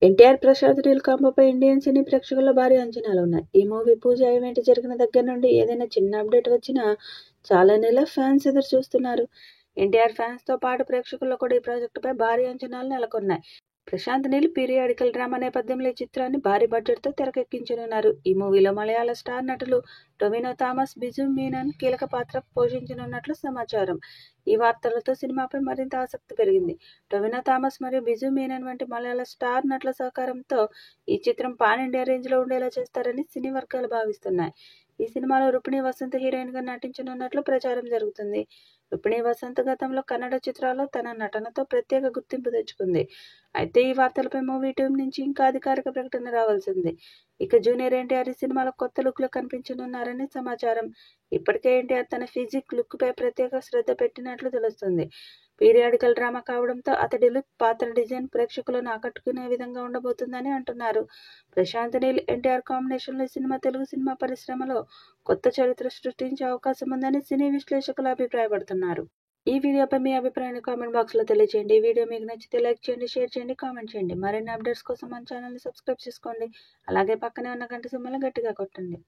NTR Prasad reel కాంబోపై Indian cine ప్రేక్షకుల్లో భారీ అంచనాలున్నాయి. ఈ మూవీ పూజ ఈవెంట్ జరిగిన దగ్గర నుండి ఏదైనా చిన్న అప్డేట్ వచ్చినా చాలా నెలల ఫ్యాన్స్ ఎదురు చూస్తున్నారు. ఎన్టీఆర్ ఫ్యాన్స్తో పాటు ప్రేక్షకుల్లో కూడా ఈ ప్రాజెక్టుపై భారీ అంచనాలు నెలకొన్నాయి. ప్రశాంత్ నీల్ పీరియాడికల్ డ్రామా నేపథ్యంలో ఈ చిత్రాన్ని భారీ బడ్జెట్తో తెరకెక్కించనున్నారు. ఈ మూవీలో మలయాళ స్టార్ నటులు టొవినో థామస్, బిజు మీనన్ కీలక పాత్ర పోషించనున్నట్లు సమాచారం. ఈ వార్తలతో సినిమాపై మరింత ఆసక్తి పెరిగింది. టొవినో థామస్ మరియు బిజు మీనన్ వంటి మలయాళ స్టార్ నటుల సహకారంతో ఈ చిత్రం పాన్ ఇండియా రేంజ్లో ఉండేలా చేస్తారని సినీ వర్గాలు భావిస్తున్నాయి. ఈ సినిమాలో రుక్మిణి వసంత్ హీరోయిన్గా నటించనున్నట్లు ప్రచారం జరుగుతుంది. రుక్మిణి వసంత్ గతంలో కన్నడ చిత్రాల్లో తన నటనతో ప్రత్యేక గుర్తింపు తెచ్చుకుంది. అయితే ఈ వార్తలపై మూవీ టీం నుంచి ఇంకా అధికారిక ప్రకటన రావాల్సింది. ఇక జూనియర్ ఎన్టీఆర్ ఈ సినిమాలో కొత్త లుక్లో కనిపించనున్నారని సమాచారం. ఇప్పటికే ఎన్టీఆర్ తన ఫిజిక్ లుక్పై ప్రత్యేక శ్రద్ధ పెట్టినట్లు తెలుస్తుంది. పీరియాడికల్ డ్రామా కావడంతో అతడి లుక్, పాత్ర డిజైన్ ప్రేక్షకులను ఆకట్టుకునే విధంగా ఉండబోతుందని అంటున్నారు. ప్రశాంత్ నీల్, ఎన్టీఆర్ కాంబినేషన్లో ఈ సినిమా తెలుగు సినిమా పరిశ్రమలో కొత్త చరిత్ర సృష్టించే అవకాశం ఉందని సినీ విశ్లేషకులు అభిప్రాయపడుతున్నారు. ఈ వీడియోపై మీ అభిప్రాయాన్ని కామెంట్ బాక్స్లో తెలియజేయండి. ఈ వీడియో మీకు నచ్చితే లైక్ చేయండి, షేర్ చేయండి, కామెంట్ చేయండి. మరిన్ని అప్డేట్స్ కోసం మన ఛానల్ని సబ్స్క్రైబ్ చేసుకోండి. అలాగే పక్కనే ఉన్న గంట సింబల్ని గట్టిగా కొట్టండి.